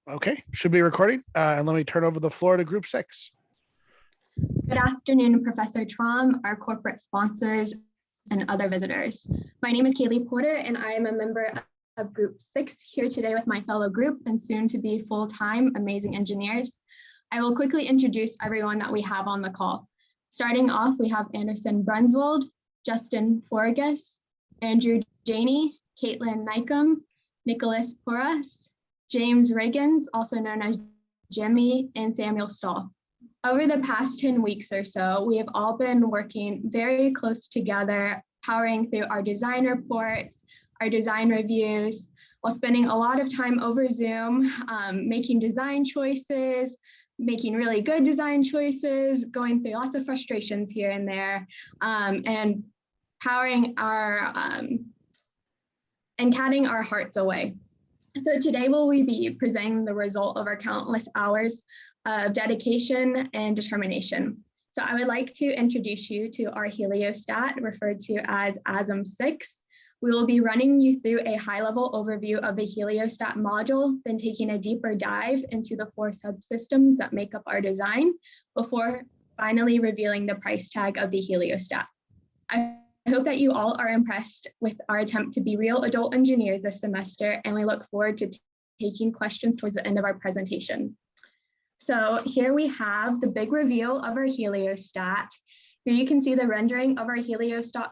Okay, should be recording. And let me turn over the floor to group 6. Good afternoon, Professor Traum, our corporate sponsors, and other visitors. My name is Kaylee Porter, and I am a member of Group 6 here today with my fellow group and soon to be full-time amazing engineers. I will quickly introduce everyone that we have on the call. Starting off, we have Anderson Brunswold, Justin Forgas, Andrew Janey, Caitlin Nykum, Nicholas Porras, James Riggins, also known as Jimmy, and Samuel Stahl. Over the past 10 weeks or so, we have all been working very close together, powering through our design reports, our design reviews, while spending a lot of time over Zoom, making design choices, making really good design choices, going through lots of frustrations here and there, and powering our, and catting our hearts away. So today we'll be presenting the result of our countless hours of dedication and determination. So I would like to introduce you to our heliostat, referred to as ASM6. We will be running you through a high-level overview of the heliostat module, then taking a deeper dive into the 4 subsystems that make up our design, before finally revealing the price tag of the heliostat. I hope that you all are impressed with our attempt to be real adult engineers this semester, and we look forward to taking questions towards the end of our presentation. So here we have the big reveal of our heliostat. Here you can see the rendering of our heliostat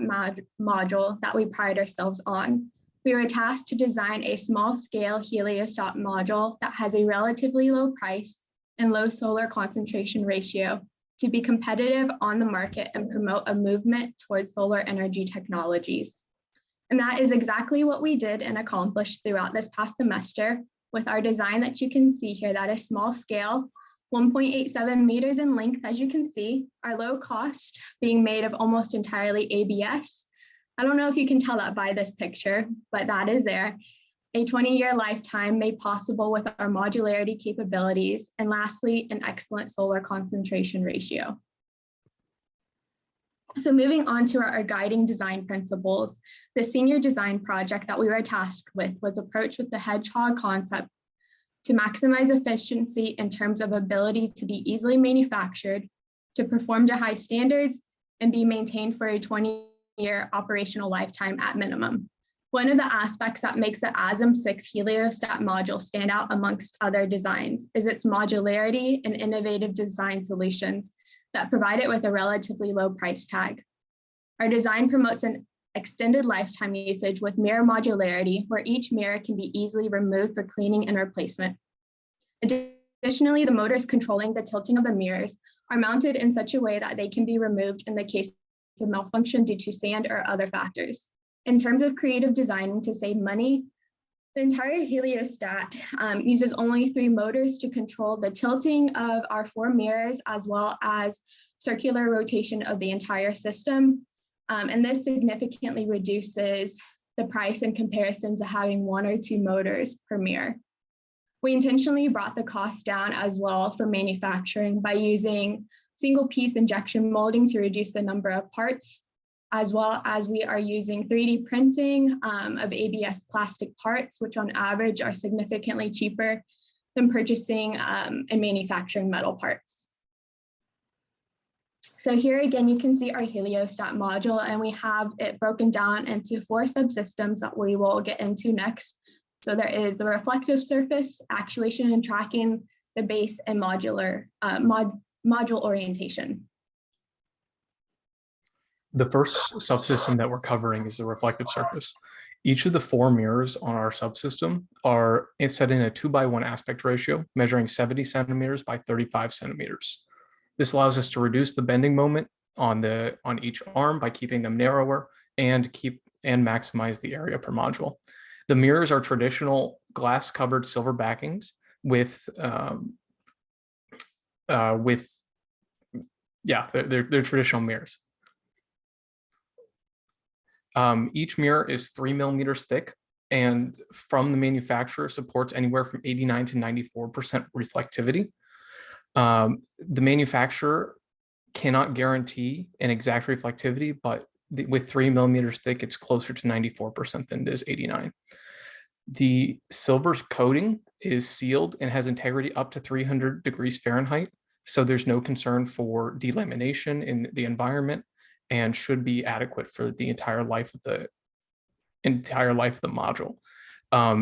module that we pride ourselves on. We were tasked to design a small-scale heliostat module that has a relatively low price and low solar concentration ratio to be competitive on the market and promote a movement towards solar energy technologies. And that is exactly what we did and accomplished throughout this past semester with our design that you can see here. That is small scale, 1.87 meters in length, as you can see, our low cost being made of almost entirely ABS. I don't know if you can tell that by this picture, but that is there. A 20-year lifetime made possible with our modularity capabilities, and lastly, an excellent solar concentration ratio. So moving on to our guiding design principles, the senior design project that we were tasked with was approached with the hedgehog concept to maximize efficiency in terms of ability to be easily manufactured, to perform to high standards, and be maintained for a 20-year operational lifetime at minimum. One of the aspects that makes the ASM6 heliostat module stand out amongst other designs is its modularity and innovative design solutions that provide it with a relatively low price tag. Our design promotes an extended lifetime usage with mirror modularity, where each mirror can be easily removed for cleaning and replacement. Additionally, the motors controlling the tilting of the mirrors are mounted in such a way that they can be removed in the case of malfunction due to sand or other factors. In terms of creative design to save money, the entire heliostat uses only 3 motors to control the tilting of our 4 mirrors, as well as circular rotation of the entire system. And this significantly reduces the price in comparison to having 1 or 2 motors per mirror. We intentionally brought the cost down as well for manufacturing by using single-piece injection molding to reduce the number of parts, as well as we are using 3D printing of ABS plastic parts, which on average are significantly cheaper than purchasing and manufacturing metal parts. So here again, you can see our heliostat module, and we have it broken down into 4 subsystems that we will get into next. So there is the reflective surface, actuation and tracking, the base, and module orientation. The first subsystem that we're covering is the reflective surface. Each of the 4 mirrors on our subsystem are set in a 2:1 aspect ratio, measuring 70 centimeters by 35 centimeters. This allows us to reduce the bending moment on each arm by keeping them narrower and maximize the area per module. The mirrors are traditional glass-covered silver backings with they're traditional mirrors. Each mirror is 3 millimeters thick, and from the manufacturer supports anywhere from 89 to 94% reflectivity. The manufacturer cannot guarantee an exact reflectivity, but with 3 millimeters thick, it's closer to 94% than it is 89. The silver coating is sealed and has integrity up to 300 degrees Fahrenheit. So there's no concern for delamination in the environment and should be adequate for the entire life of the module.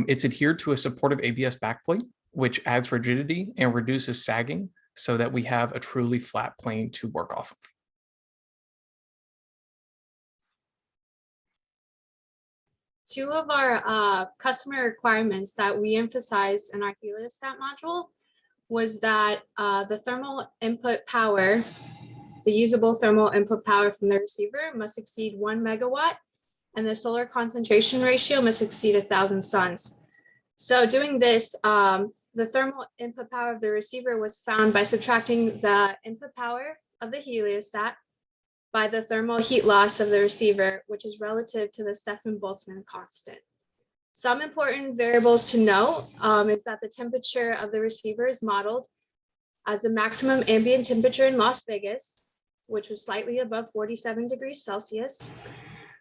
It's adhered to a supportive ABS backplate, which adds rigidity and reduces sagging so that we have a truly flat plane to work off of. Two of our customer requirements that we emphasized in our heliostat module was that the thermal input power, the usable thermal input power from the receiver must exceed 1 megawatt, and the solar concentration ratio must exceed 1,000 suns. So doing this, the thermal input power of the receiver was found by subtracting the input power of the heliostat by the thermal heat loss of the receiver, which is relative to the Stefan-Boltzmann constant. Some important variables to know is that the temperature of the receiver is modeled as the maximum ambient temperature in Las Vegas, which was slightly above 47 degrees Celsius.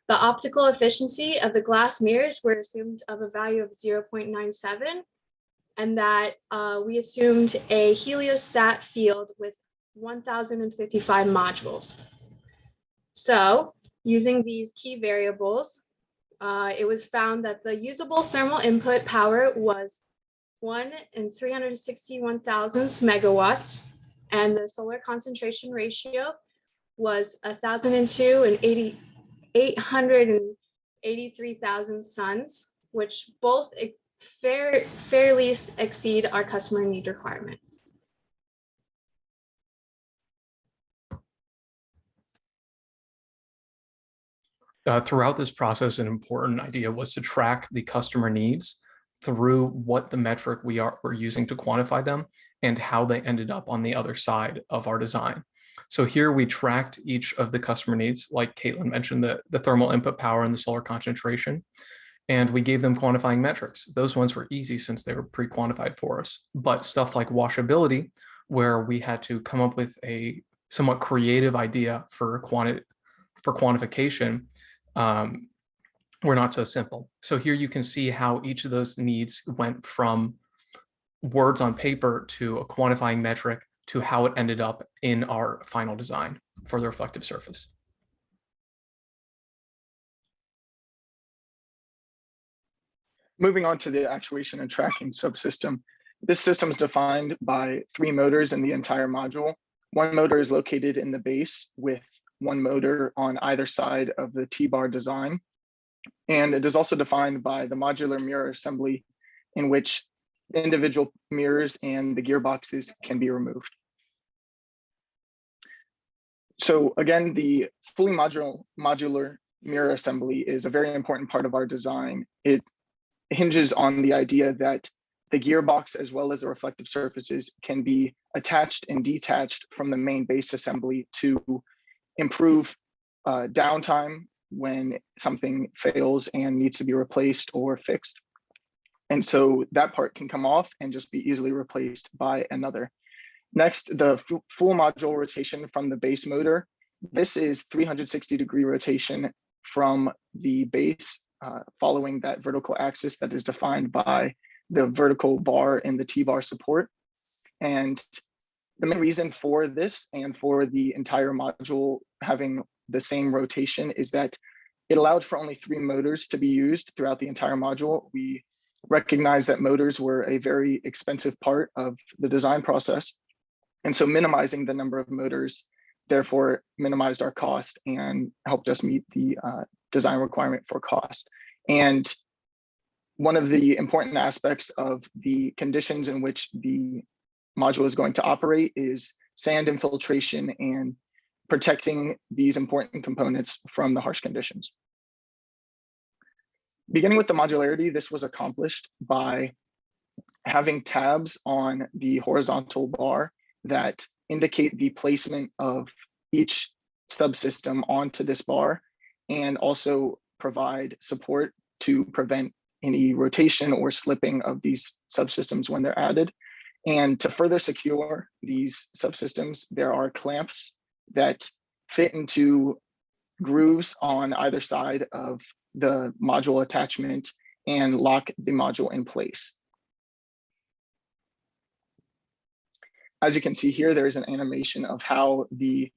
The optical efficiency of the glass mirrors were assumed of a value of 0.97, and that we assumed a heliostat field with 1,055 modules. So using these key variables, it was found that the usable thermal input power was 1 in 361,000 megawatts, and the solar concentration ratio was 1,002 and 883,000 suns, which both fairly exceed our customer need requirements. Throughout this process, an important idea was to track the customer needs through what the metric we're using to quantify them and how they ended up on the other side of our design. So here we tracked each of the customer needs, like Caitlin mentioned, the thermal input power and the solar concentration, and we gave them quantifying metrics. Those ones were easy since they were pre-quantified for us. But stuff like washability, where we had to come up with a somewhat creative idea for quantification, were not so simple. So here you can see how each of those needs went from words on paper to a quantifying metric to how it ended up in our final design for the reflective surface. Moving on to the actuation and tracking subsystem. This system is defined by 3 motors in the entire module. 1 motor is located in the base with 1 motor on either side of the T-bar design. And it is also defined by the modular mirror assembly, in which individual mirrors and the gearboxes can be removed. So again, the fully modular mirror assembly is a very important part of our design. It hinges on the idea that the gearbox as well as the reflective surfaces can be attached and detached from the main base assembly to improve downtime when something fails and needs to be replaced or fixed. And so that part can come off and just be easily replaced by another. Next, the full module rotation from the base motor. This is 360-degree rotation from the base following that vertical axis that is defined by the vertical bar in the T-bar support. And the main reason for this and for the entire module having the same rotation is that it allowed for only 3 motors to be used throughout the entire module. We recognize that motors were a very expensive part of the design process. And so minimizing the number of motors therefore minimized our cost and helped us meet the design requirement for cost. And one of the important aspects of the conditions in which the module is going to operate is sand infiltration and protecting these important components from the harsh conditions. Beginning with the modularity, this was accomplished by having tabs on the horizontal bar that indicate the placement of each subsystem onto this bar, and also provide support to prevent any rotation or slipping of these subsystems when they're added. And to further secure these subsystems, there are clamps that fit into grooves on either side of the module attachment and lock the module in place. as you can see here, there's an animation of how the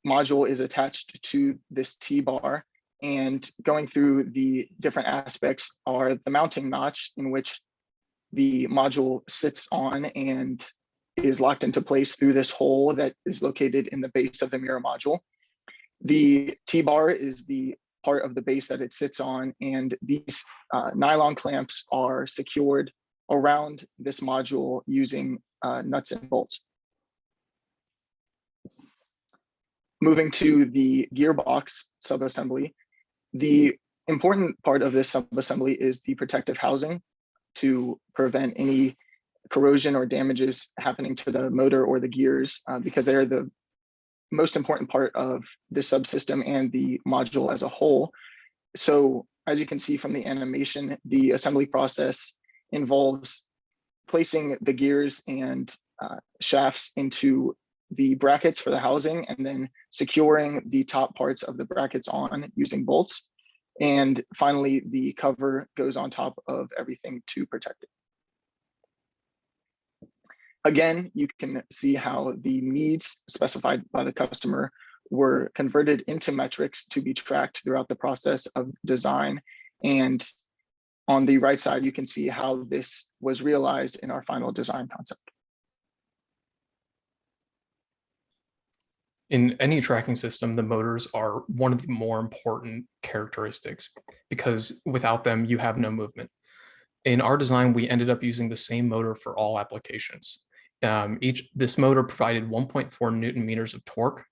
module is attached to this T-bar, and going through the different aspects are the mounting notch in which the module sits on and is locked into place through this hole that is located in the base of the mirror module. The T-bar is the part of the base that it sits on, and these nylon clamps are secured around this module using nuts and bolts. Moving to the gearbox subassembly, the important part of this subassembly is the protective housing to prevent any corrosion or damages happening to the motor or the gears, because they're the most important part of the subsystem and the module as a whole. So as you can see from the animation, the assembly process involves placing the gears and shafts into the brackets for the housing, and then securing the top parts of the brackets on using bolts. And finally, the cover goes on top of everything to protect it. Again, you can see how the needs specified by the customer were converted into metrics to be tracked throughout the process of design. And on the right side, you can see how this was realized in our final design concept. In any tracking system, the motors are one of the more important characteristics, because without them, you have no movement. In our design, we ended up using the same motor for all applications. This motor provided 1.4 Newton meters of torque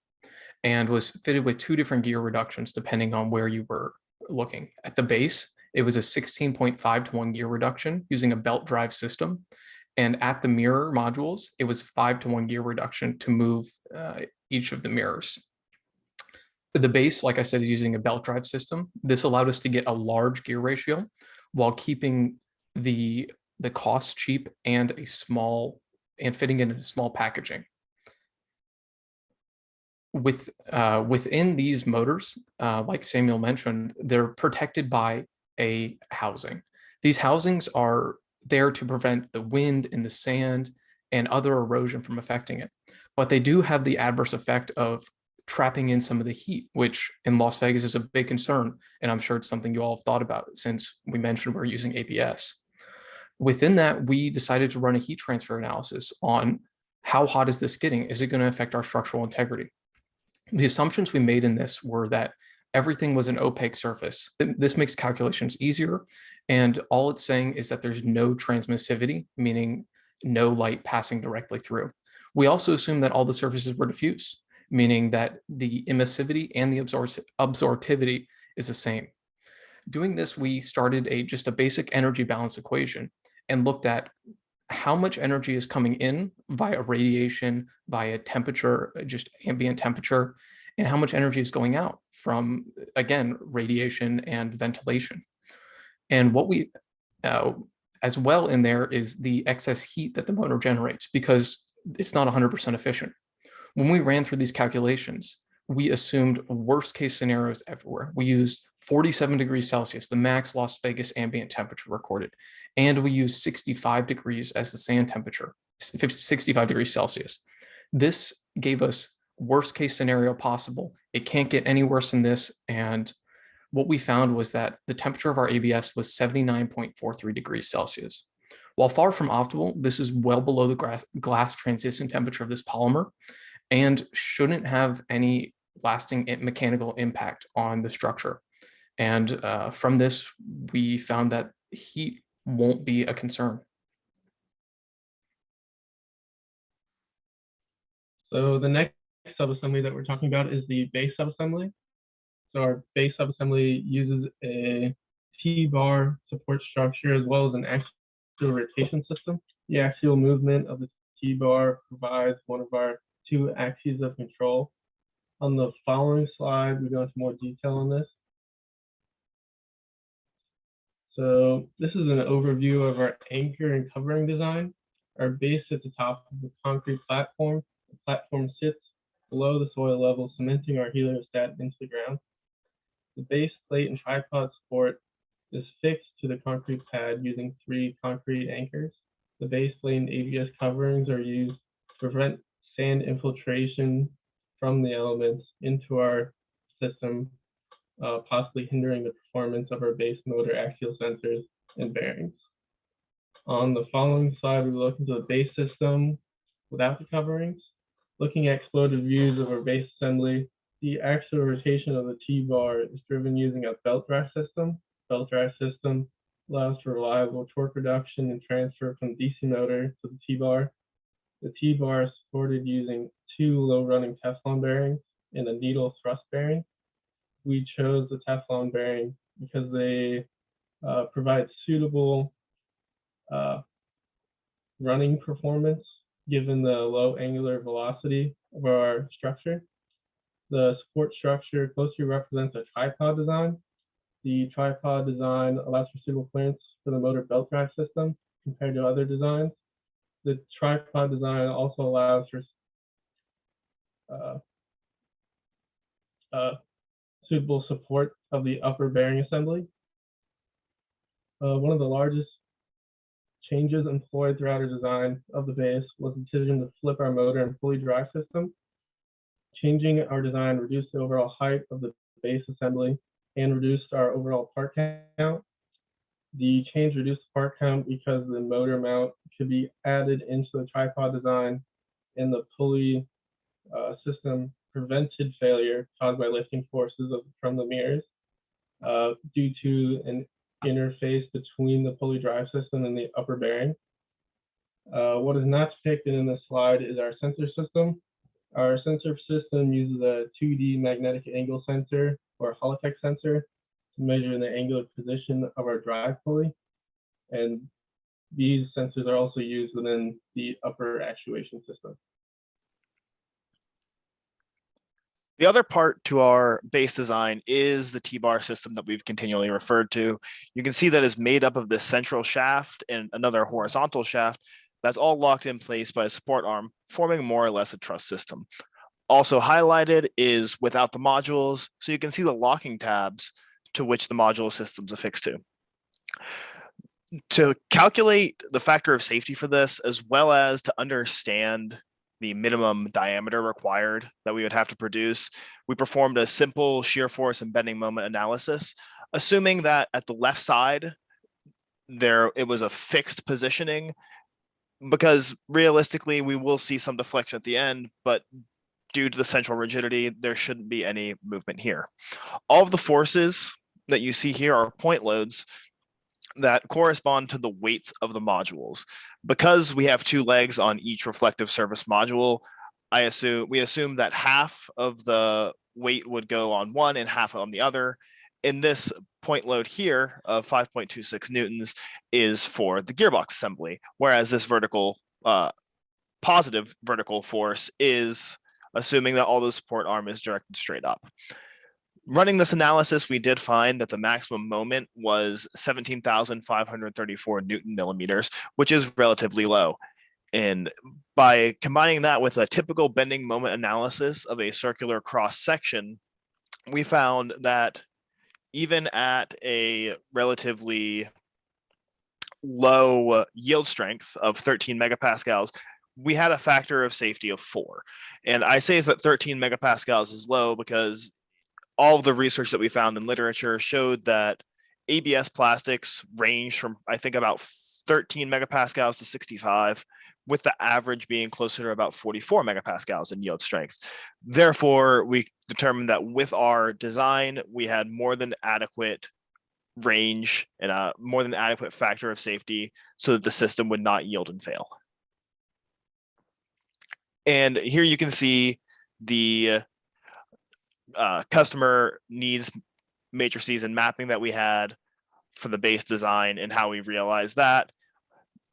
and was fitted with 2 different gear reductions depending on where you were looking. At the base, it was a 16.5 to 1 gear reduction using a belt drive system. And at the mirror modules, it was 5 to 1 gear reduction to move each of the mirrors. The base, like I said, is using a belt drive system. This allowed us to get a large gear ratio while keeping the cost cheap and fitting it into small packaging. Within these motors, like Samuel mentioned, they're protected by a housing. These housings are there to prevent the wind and the sand and other erosion from affecting it. But they do have the adverse effect of trapping in some of the heat, which in Las Vegas is a big concern. And I'm sure it's something you all have thought about since we mentioned we're using ABS. Within that, we decided to run a heat transfer analysis on how hot is this getting? Is it going to affect our structural integrity? The assumptions we made in this were that everything was an opaque surface. This makes calculations easier. And all it's saying is that there's no transmissivity, meaning no light passing directly through. We also assume that all the surfaces were diffuse, meaning that the emissivity and the absorptivity is the same. Doing this, we started just a basic energy balance equation and looked at how much energy is coming in via radiation, via temperature, just ambient temperature, and how much energy is going out from, again, radiation and ventilation. And what we, as well in there is the excess heat that the motor generates, because it's not 100% efficient. When we ran through these calculations, we assumed worst case scenarios everywhere. We used 47 degrees Celsius, the max Las Vegas ambient temperature recorded. And we used 65 degrees as the sand temperature, 65 degrees Celsius. This gave us worst case scenario possible. It can't get any worse than this. And what we found was that the temperature of our ABS was 79.43 degrees Celsius. While far from optimal, this is well below the glass transition temperature of this polymer and shouldn't have any lasting mechanical impact on the structure. And from this, we found that heat won't be a concern. So the next subassembly that we're talking about is the base subassembly. So our base subassembly uses a T-bar support structure as well as an axial rotation system. The axial movement of the T-bar provides one of our 2 axes of control. On the following slide, we go into more detail on this. So this is an overview of our anchor and covering design. Our base sits atop of the concrete platform. The platform sits below the soil level, cementing our heliostat into the ground. The base plate and tripod support is fixed to the concrete pad using 3 concrete anchors. The base plate and ABS coverings are used prevent sand infiltration from the elements into our system, possibly hindering the performance of our base motor axial sensors and bearings. On the following slide, we look into the base system without the coverings. Looking at exploded views of our base assembly, the axial rotation of the T-bar is driven using a belt drive system. Belt drive system allows for reliable torque reduction and transfer from DC motor to the T-bar. The T-bar is supported using 2 low-running Teflon bearings and a needle thrust bearing. We chose the Teflon bearing because they provide suitable running performance given the low angular velocity of our structure. The support structure closely represents a tripod design. The tripod design allows for suitable clearance for the motor belt drive system compared to other designs. The tripod design also allows for suitable support of the upper bearing assembly. One of the largest changes employed throughout our design of the base was the decision to flip our motor and pulley drive system. Changing our design reduced the overall height of the base assembly and reduced our overall part count. The change reduced the part count because the motor mount could be added into the tripod design, and the pulley system prevented failure caused by lifting forces from the mirrors due to an interface between the pulley drive system and the upper bearing. What is not depicted in this slide is our sensor system. Our sensor system uses a 2D magnetic angle sensor or Holotech sensor to measure the angular position of our drive pulley. And these sensors are also used within the upper actuation system. The other part to our base design is the T-bar system that we've continually referred to. You can see that is made up of this central shaft and another horizontal shaft that's all locked in place by a support arm, forming more or less a truss system. Also highlighted is without the modules, so you can see the locking tabs to which the module system's affixed to. To calculate the factor of safety for this, as well as to understand the minimum diameter required that we would have to produce, we performed a simple shear force and bending moment analysis, assuming that at the left side, it was a fixed positioning, because realistically, we will see some deflection at the end, but due to the central rigidity, there shouldn't be any movement here. All of the forces that you see here are point loads that correspond to the weights of the modules. Because we have 2 legs on each reflective surface module, we assume that half of the weight would go on one and half on the other. In this point load here of 5.26 newtons is for the gearbox assembly, whereas this vertical positive vertical force is assuming that all the support arm is directed straight up. Running this analysis, we did find that the maximum moment was 17,534 Newton millimeters, which is relatively low. And by combining that with a typical bending moment analysis of a circular cross section, we found that even at a relatively low yield strength of 13 megapascals, we had a factor of safety of 4. And I say that 13 megapascals is low because all of the research that we found in literature showed that ABS plastics range from, I think, about 13 megapascals to 65, with the average being closer to about 44 megapascals in yield strength. Therefore, we determined that with our design, we had more than adequate range and a more than adequate factor of safety so that the system would not yield and fail. And here you can see the customer needs matrices and mapping that we had for the base design and how we realized that.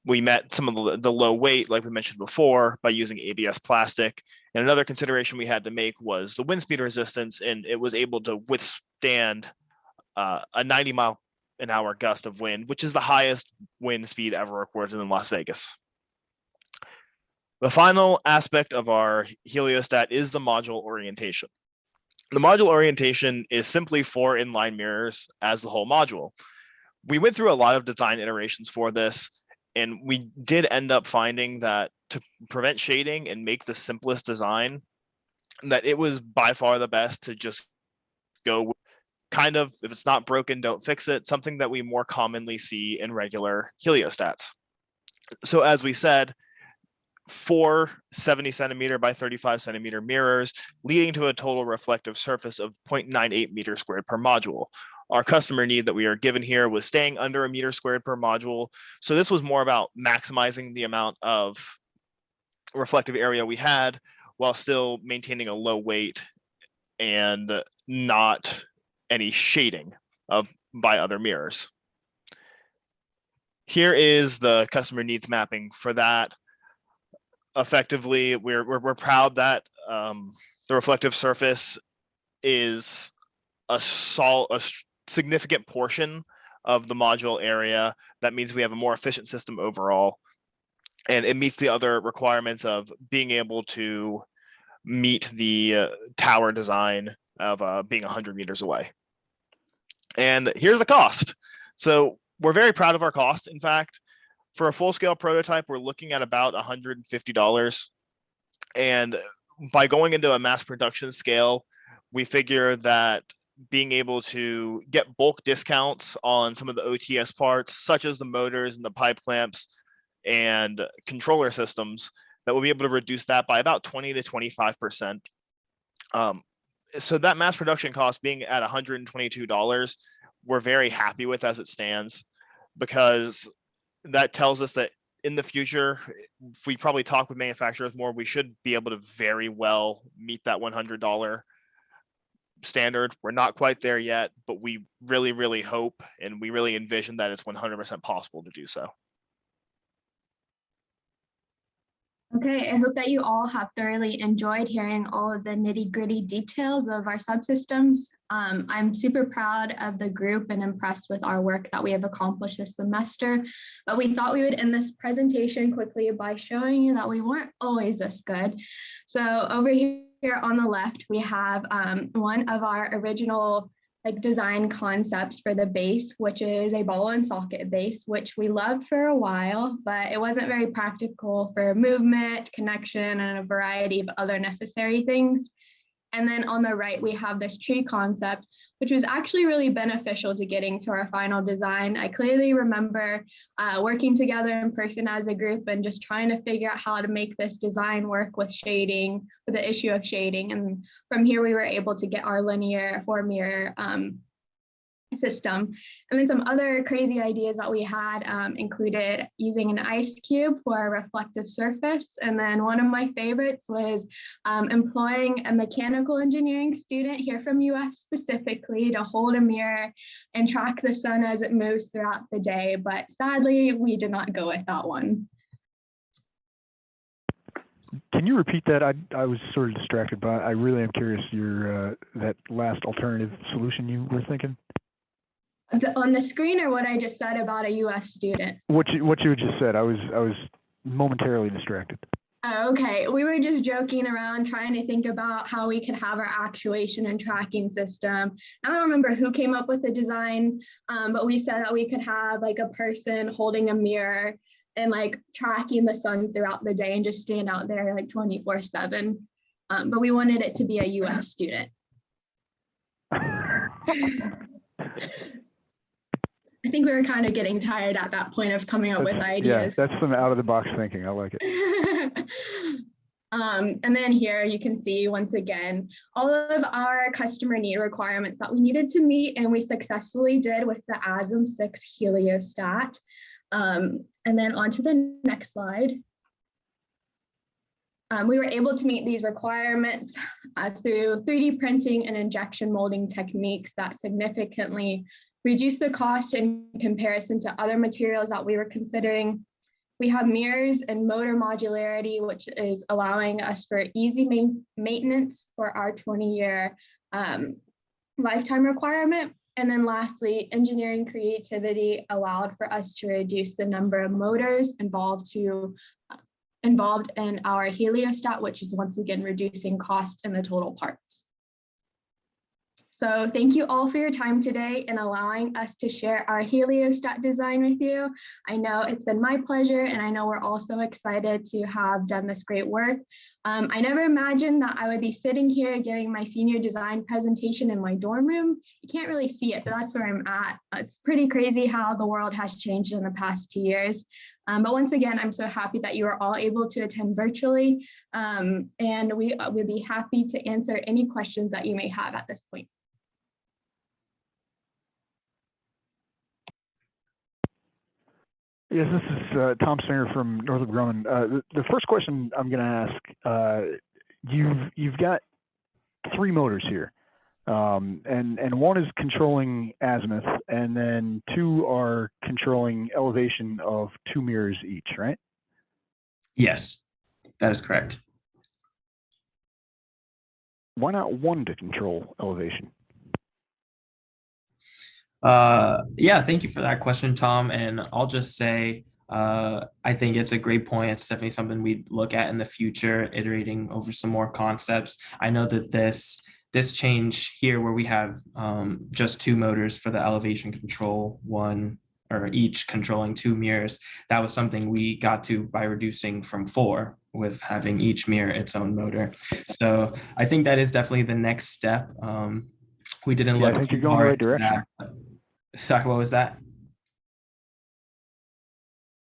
We met some of the low weight, like we mentioned before, by using ABS plastic. And another consideration we had to make was the wind speed resistance, and it was able to withstand a 90-mile-an-hour gust of wind, which is the highest wind speed ever recorded in Las Vegas. The final aspect of our heliostat is the module orientation. The module orientation is simply 4 inline mirrors as the whole module. We went through a lot of design iterations for this, And we did end up finding that to prevent shading and make the simplest design, that it was by far the best to just go with kind of, if it's not broken, don't fix it, something that we more commonly see in regular heliostats. So as we said, 4 70 centimeter by 35 centimeter mirrors, leading to a total reflective surface of 0.98 meters squared per module. Our customer need that we are given here was staying under a meter squared per module. So this was more about maximizing the amount of reflective area we had while still maintaining a low weight and not any shading by other mirrors. Here is the customer needs mapping for that. Effectively, we're proud that the reflective surface is a significant portion of the module area. That means we have a more efficient system overall, and it meets the other requirements of being able to meet the tower design of being 100 meters away. And here's the cost. So we're very proud of our cost. In fact, for a full-scale prototype, we're looking at about $150. And by going into a mass production scale, we figure that being able to get bulk discounts on some of the OTS parts, such as the motors and the pipe clamps and controller systems, that we'll be able to reduce that by about 20 to 25%. So that mass production cost being at $122, we're very happy with as it stands, because that tells us that in the future, if we probably talk with manufacturers more, we should be able to very well meet that $100 standard. We're not quite there yet, but we really, really hope, and we really envision that it's 100% possible to do so. Okay, I hope that you all have thoroughly enjoyed hearing all of the nitty-gritty details of our subsystems. I'm super proud of the group and impressed with our work that we have accomplished this semester, but we thought we would end this presentation quickly by showing you that we weren't always this good. So over here on the left, we have one of our original design concepts for the base, which is a ball and socket base, which we loved for a while, but it wasn't very practical for movement, connection, and a variety of other necessary things. And then on the right, we have this tree concept, which was actually really beneficial to getting to our final design. I clearly remember working together in person as a group and just trying to figure out how to make this design work with shading, with the issue of shading. And from here, we were able to get our linear 4-mirror system. And then some other crazy ideas that we had included using an ice cube for a reflective surface. And then one of my favorites was employing a mechanical engineering student here from UF specifically to hold a mirror and track the sun as it moves throughout the day. But sadly, we did not go with that one. Can you repeat that? I was sort of distracted, but I really am curious your that last alternative solution you were thinking. On the screen, or what I just said about a UF student? What you just said. I was momentarily distracted. Okay, we were just joking around trying to think about how we could have our actuation and tracking system. I don't remember who came up with the design, but we said that we could have a person holding a mirror and tracking the sun throughout the day and just stand out there 24/7. But we wanted it to be a UF student. I think we were kind of getting tired at that point of coming up with ideas. Yeah, that's some out of the box thinking. I like it. And then here you can see once again, all of our customer need requirements that we needed to meet, and we successfully did with the ASM 6 heliostat. And then on to the next slide. We were able to meet these requirements through 3D printing and injection molding techniques that significantly reduce the cost in comparison to other materials that we were considering. We have mirrors and motor modularity, which is allowing us for easy maintenance for our 20-year lifetime requirement. And then lastly, engineering creativity allowed for us to reduce the number of motors involved in our heliostat, which is once again reducing cost in the total parts. So thank you all for your time today and allowing us to share our heliostat design with you. I know it's been my pleasure, and I know we're all so excited to have done this great work. I never imagined that I would be sitting here giving my senior design presentation in my dorm room. You can't really see it, but that's where I'm at. It's pretty crazy how the world has changed in the past 2 years. But once again, I'm so happy that you are all able to attend virtually, and we would be happy to answer any questions that you may have at this point. Yes, this is Tom Singer from Northrop Grumman. The first question I'm going to ask, you've got 3 motors here, and one is controlling azimuth, and then 2 are controlling elevation of 2 mirrors each, right? Yes, that is correct. Why not 1 to control elevation? Yeah, thank you for that question, Tom. And I'll just say, I think it's a great point. It's definitely something we'd look at in the future, iterating over some more concepts. I know that this change here where we have just 2 motors for the elevation control, 1 or each controlling 2 mirrors, that was something we got to by reducing from 4 with having each mirror its own motor. So I think that is definitely the next step. We didn't look I think too you're going the hard right to direction. that. Sorry, what was that?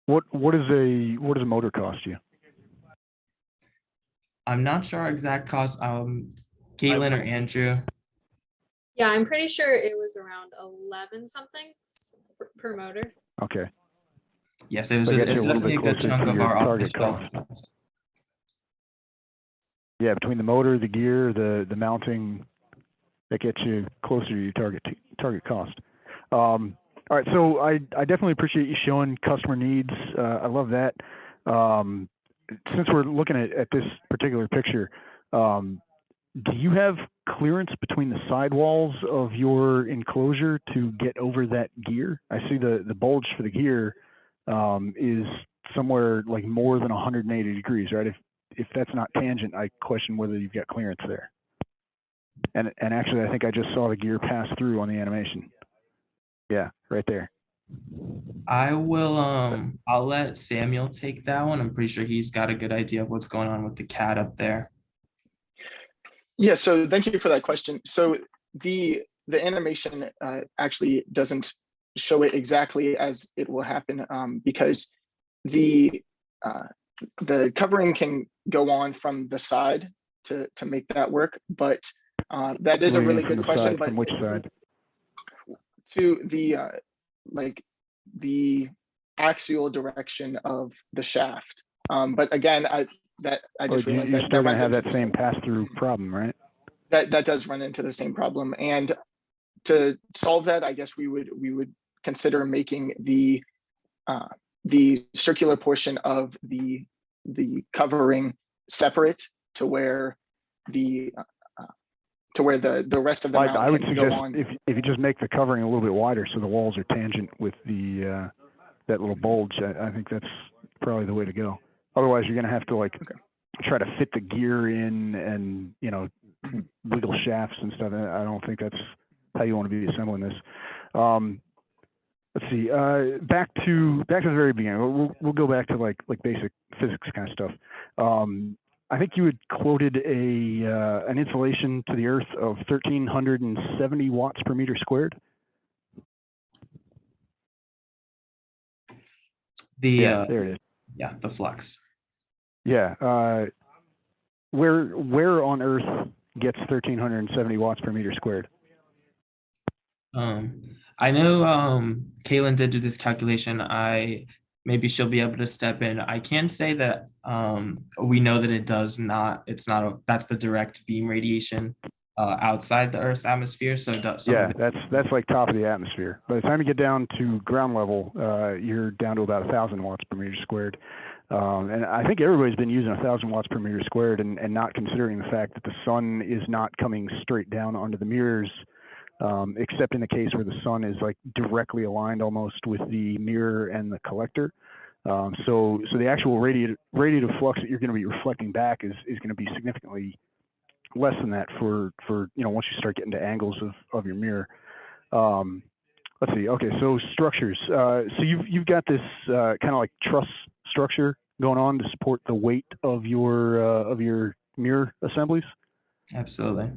What does a motor cost you? I'm not sure our exact cost. Caitlin or Andrew? Yeah, I'm pretty sure it was around 11 something per motor. Okay. Yes, it was, So I guess it's you're a little definitely a bit good closer chunk to of your our target off-the-shelf. cost. Yeah, between the motor, the gear, the mounting, that gets you closer to your target cost. All right, so I definitely appreciate you showing customer needs. I love that. Since we're looking at this particular picture, do you have clearance between the sidewalls of your enclosure to get over that gear? I see the bulge for the gear is somewhere like more than 180 degrees, right? If that's not tangent, I question whether you've got clearance there. And actually, I think I just saw the gear pass through on the animation. Yeah, right there. I will, I'll let Samuel take that one. I'm pretty sure he's got a good idea of what's going on with the CAD up there. Yeah, so thank you for that question. So the animation actually doesn't show it exactly as it will happen because the covering can go on from the side to make that work, but that is a really good question. But from which side? To the axial direction of the shaft. But again, I just realized you're that still runs gonna have into that the same pass-through problem, right? That does run into the same problem. And to solve that, I guess we would consider making the circular portion of the covering separate to where the rest of the mount I would can go suggest on. if you just make the covering a little bit wider so the walls are tangent with the that little bulge, I think that's probably the way to go. Otherwise, you're gonna have to try to fit the gear in and wiggle shafts and stuff. I don't think that's how you want to be assembling this. Let's see. Back to the very beginning. We'll go back to like basic physics kind of stuff. I think you had quoted an insulation to the Earth of 1,370 watts per meter squared. There it is. Yeah, the flux. Yeah. Where on Earth gets 1,370 watts per meter squared? I know Kaylin did do this calculation. Maybe she'll be able to step in. I can say that we know that it does not. That's the direct beam radiation outside the Earth's atmosphere. So that's like top of the atmosphere. By the time you get down to ground level, you're down to about 1,000 watts per meter squared. And I think everybody's been using 1,000 watts per meter squared and not considering the fact that the sun is not coming straight down onto the mirrors, except in the case where the sun is like directly aligned almost with the mirror and the collector. So the actual radiative flux that you're going to be reflecting back is going to be significantly less than that for once you start getting to angles of your mirror. Let's see. Okay, so structures. So you've got this kind of like truss structure going on to support the weight of your mirror assemblies. Absolutely.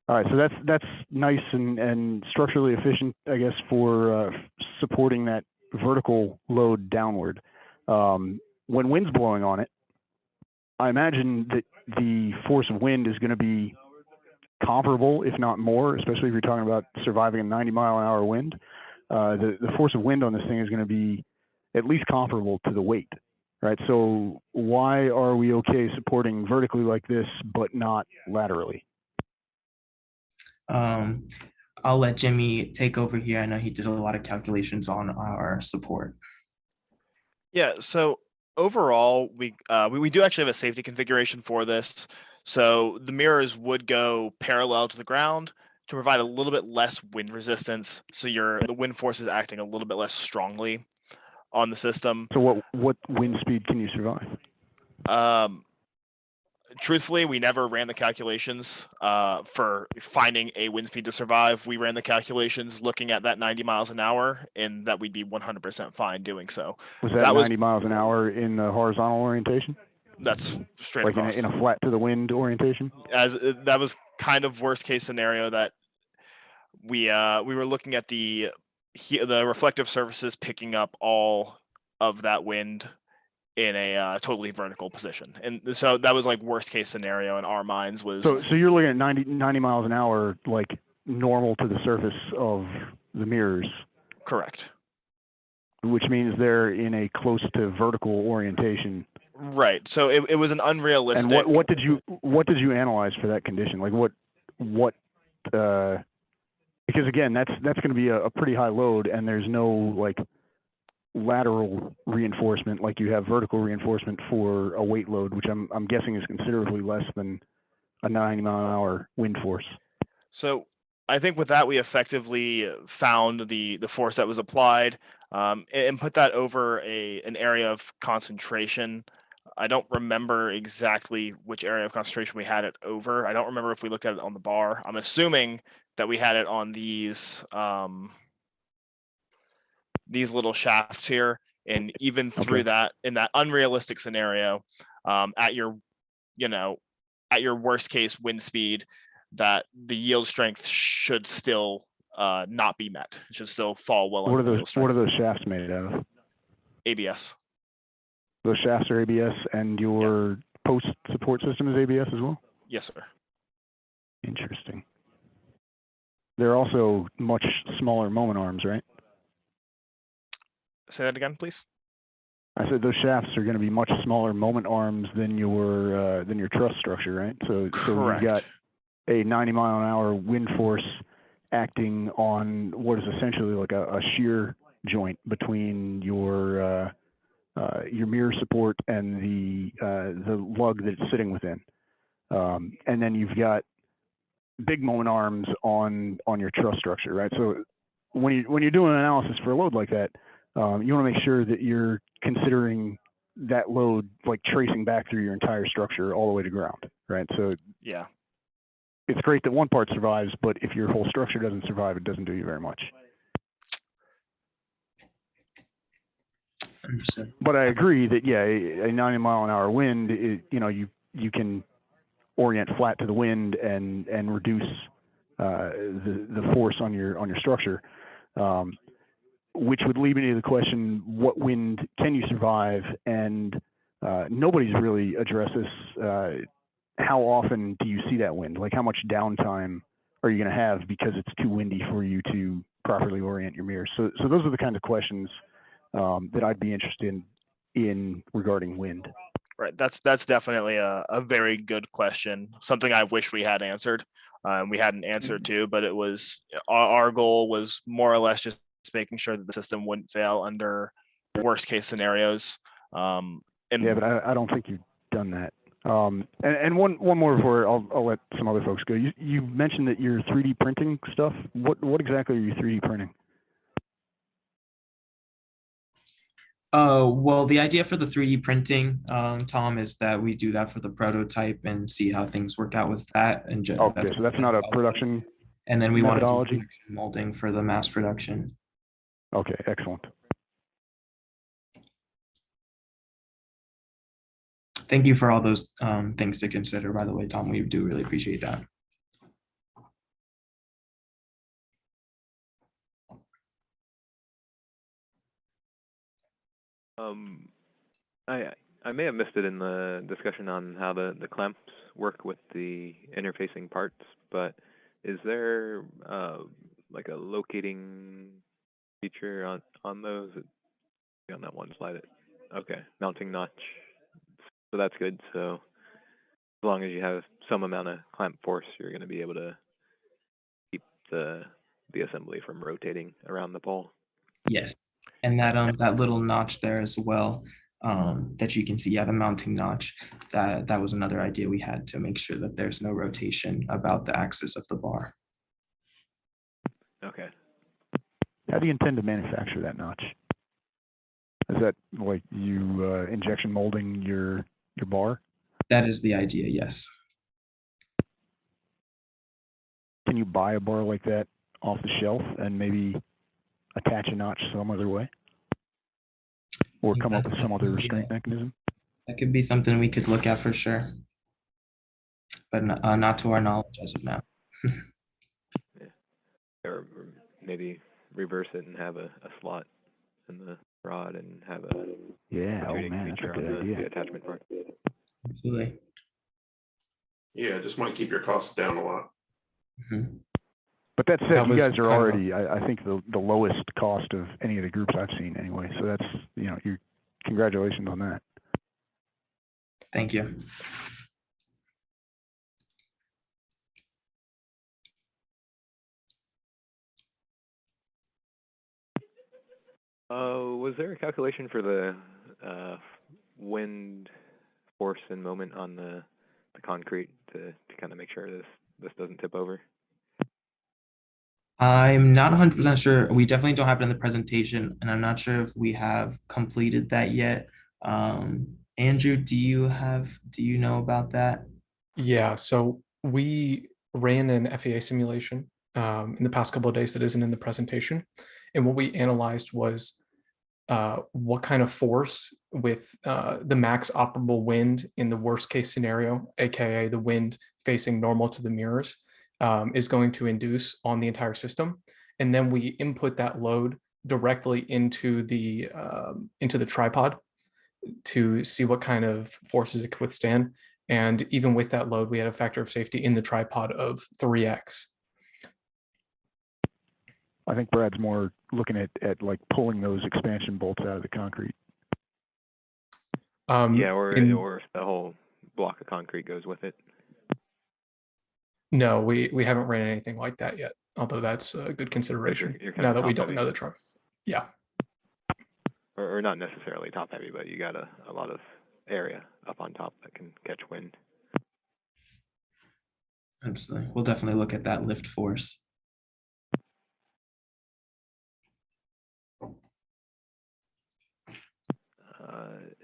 All right, so that's nice and structurally efficient, I guess, for supporting that vertical load downward. When wind's blowing on it, I imagine that the force of wind is going to be comparable, if not more, especially if you're talking about surviving a 90-mile-an-hour wind. The force of wind on this thing is going to be at least comparable to the weight, right? So why are we okay supporting vertically like this, but not laterally? I'll let Jimmy take over here. I know he did a lot of calculations on our support. Yeah, so overall, we do actually have a safety configuration for this. So the mirrors would go parallel to the ground to provide a little bit less wind resistance. So the wind force is acting a little bit less strongly on the system. So what wind speed can you survive? Truthfully, we never ran the calculations for finding a wind speed to survive. We ran the calculations looking at that 90 miles an hour, and that we'd be 100% fine doing so. Was that 90 miles an hour in the horizontal orientation? That's straight like across. in a flat to the wind orientation? As that was kind of worst case scenario that we were looking at the reflective surfaces picking up all of that wind in a totally vertical position, and so that was like worst case scenario in our minds was. So you're looking at 90 miles an hour, like normal to the surface of the mirrors. Correct. Which means they're in a close to vertical orientation. Right. So it was an unrealistic. And what did you analyze for that condition? Like what because again, that's going to be a pretty high load, and there's no like lateral reinforcement like you have vertical reinforcement for a weight load, which I'm guessing is considerably less than a 90-mile-an-hour wind force. So I think with that, we effectively found the force that was applied and put that over an area of concentration. I don't remember exactly which area of concentration we had it over. I don't remember if we looked at it on the bar. I'm assuming that we had it on these little shafts here, and even through that, in that unrealistic scenario, at your worst case wind speed, that the yield strength should still not be met. It should still fall well under the yield strength. What are those shafts made out of? ABS. Those shafts are ABS, and your post support system is ABS as well? Yes, sir. Interesting. They're also much smaller moment arms, right? Say that again, please. I said those shafts are going to be much smaller moment arms than your truss structure, right? So you've got a 90-mile-an-hour wind force acting on what is essentially like a shear joint between your mirror support and the lug that it's sitting within, and then you've got big moment arms on your truss structure, right? So when you're doing an analysis for a load like that, you want to make sure that you're considering that load like tracing back through your entire structure all the way to ground, right? So yeah, it's great that one part survives, but if your whole structure doesn't survive, it doesn't do you very much. Understood. But I agree that a 90-mile-an-hour wind, you can orient flat to the wind and reduce the force on your structure, which would lead me to the question: what wind can you survive? And nobody's really addressed this. How often do you see that wind? Like, how much downtime are you going to have because it's too windy for you to properly orient your mirrors? So those are the kind of questions that I'd be interested in regarding wind. Right. That's definitely a very good question. Something I wish we had answered. We hadn't answered to, but it was our goal was more or less just making sure that the system wouldn't fail under worst case scenarios. Yeah, but I don't think you've done that. And one more before I'll let some other folks go. You mentioned that you're 3D printing stuff. What exactly are you 3D printing? Well, the idea for the 3D printing, Tom, is that we do that for the prototype and see how things work out with that. And Okay, so that's not a production. And then we want to do methodology? injection molding for the mass production. Okay, excellent. Thank you for all those things to consider, by the way, Tom. We do really appreciate that. I may have missed it in the discussion on how the clamps work with the interfacing parts, but is there like a locating feature on those? On that one slide, okay, mounting notch. So that's good. So as long as you have some amount of clamp force, you're going to be able to keep the assembly from rotating around the pole. Yes, and that little notch there as well, that you can see, yeah, the mounting notch. That was another idea we had to make sure that there's no rotation about the axis of the bar. Okay. How do you intend to manufacture that notch? Is that like you injection molding your bar? That is the idea, yes. Can you buy a bar like that off the shelf and maybe attach a notch some other way? Or come up with some other restraint mechanism? That could be something we could look at for sure, but not to our knowledge as of now. Yeah. Or maybe reverse it and have a slot in the rod and have a Yeah, oh tuning man, that's a feature on good idea. the attachment part. Absolutely. Yeah, just might keep your costs down a lot. Mhm. But that said, That you was guys are kind of- already, I think, the lowest cost of any of the groups I've seen anyway. So that's, you congratulations on that. Thank you. Was there a calculation for the wind force and moment on the concrete to kind of make sure this doesn't tip over? I'm not 100% sure. We definitely don't have it in the presentation, and I'm not sure if we have completed that yet. Andrew, do you know about that? Yeah, so we ran an FEA simulation in the past couple of days that isn't in the presentation. And what we analyzed was what kind of force with the max operable wind in the worst case scenario, aka the wind facing normal to the mirrors, is going to induce on the entire system. And then we input that load directly into the tripod to see what kind of forces it could withstand. And even with that load, we had a factor of safety in the tripod of 3x. I think Brad's more looking at like pulling those expansion bolts out of the concrete. Yeah, or if the whole block of concrete goes with it. No, we haven't ran anything like that yet, although that's a good consideration You're kind now of that we top don't know heavy. the truck. Yeah. Or not necessarily top heavy, but you got a lot of area up on top that can catch wind. Absolutely. We'll definitely look at that lift force.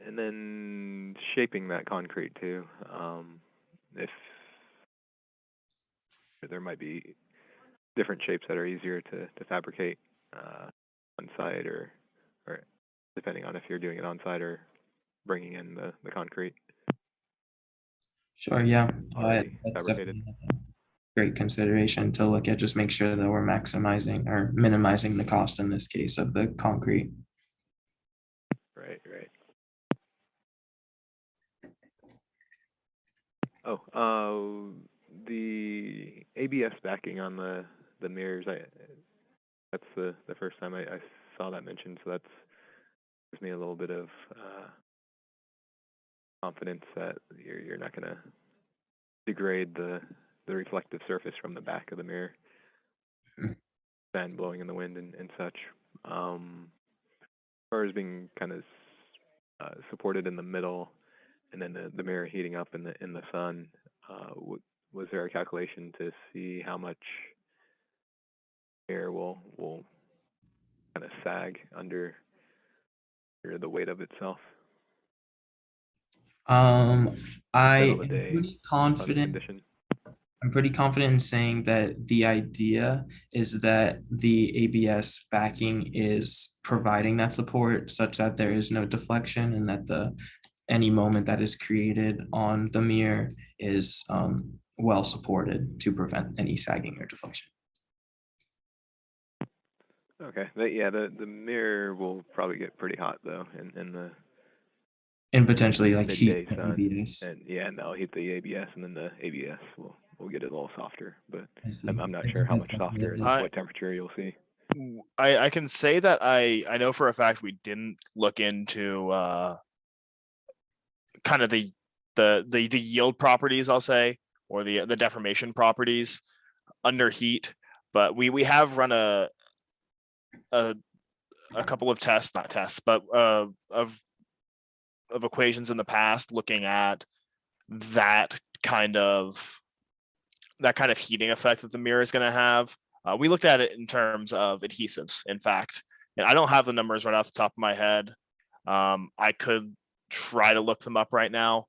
And then shaping that concrete too. If there might be different shapes that are easier to fabricate on site or depending on if you're doing it on site or bringing in the concrete. Sure, yeah. Already That's fabricated. definitely a great consideration to look at, just make sure that we're maximizing or minimizing the cost in this case of the concrete. Right. Oh, the ABS backing on the mirrors. That's the first time I saw that mentioned, so that's gives me a little bit of confidence that you're not going to degrade the reflective surface from the back of the mirror, fan blowing in the wind and such. As far as being kind of supported in the middle, and then the mirror heating up in the sun, was there a calculation to see how much air will kind of sag under or the weight of itself? I Middle am of the day, pretty on the confident. condition. I'm pretty confident in saying that the idea is that the ABS backing is providing that support such that there is no deflection and that any moment that is created on the mirror is well supported to prevent any sagging or deflection. Okay, yeah, the mirror will probably get pretty hot though in the And potentially like midday heat the sun. ABS. And yeah, and that'll heat the ABS, and then the ABS will get it a little softer. But I see. I'm not I sure think how that's much definitely softer and I- what temperature you'll see. I can say that I know for a fact we didn't look into kind of the yield properties, I'll say, or the deformation properties under heat, but we have run a couple of tests, not tests, but of equations in the past looking at that kind of heating effect that the mirror is going to have. We looked at it in terms of adhesives, in fact, and I don't have the numbers right off the top of my head. I could try to look them up right now,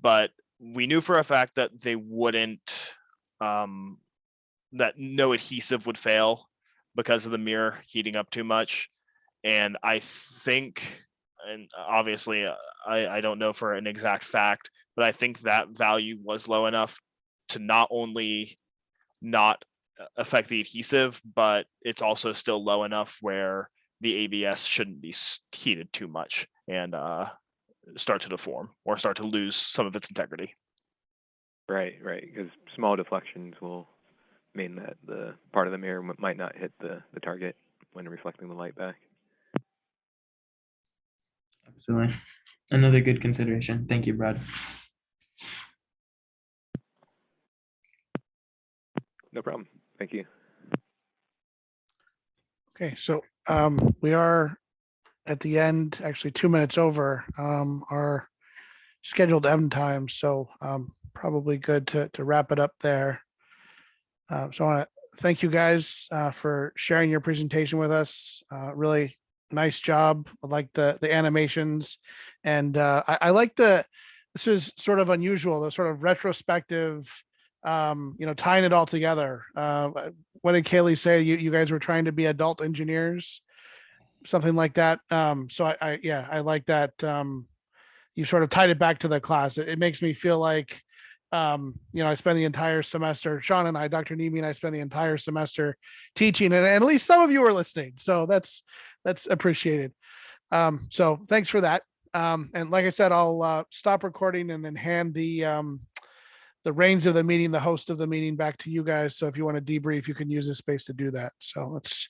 but we knew for a fact that they wouldn't, that no adhesive would fail because of the mirror heating up too much. And I think, and obviously I don't know for an exact fact, but I think that value was low enough to not only not affect the adhesive, but it's also still low enough where the ABS shouldn't be heated too much and start to deform or start to lose some of its integrity. Right, because small deflections will mean that the part of the mirror might not hit the target when reflecting the light back. Absolutely. Another good consideration. Thank you, Brad. No problem. Thank you. Okay, so we are at the end, actually 2 minutes over our scheduled end time. So probably good to wrap it up there. So I want to thank you guys for sharing your presentation with us. Really nice job. I like the animations, and I like this is sort of unusual, the sort of retrospective, tying it all together. What did Kaylee say? You guys were trying to be adult engineers, something like that. So I like that. You sort of tied it back to the class. It makes me feel like, I spend the entire semester, Sean and I, Dr. Nemi and I spend the entire semester teaching, and at least some of you are listening. So that's appreciated. So thanks for that. And like I said, I'll stop recording and then hand the reins of the meeting, the host of the meeting, back to you guys. So if you want to debrief, you can use this space to do that. So let's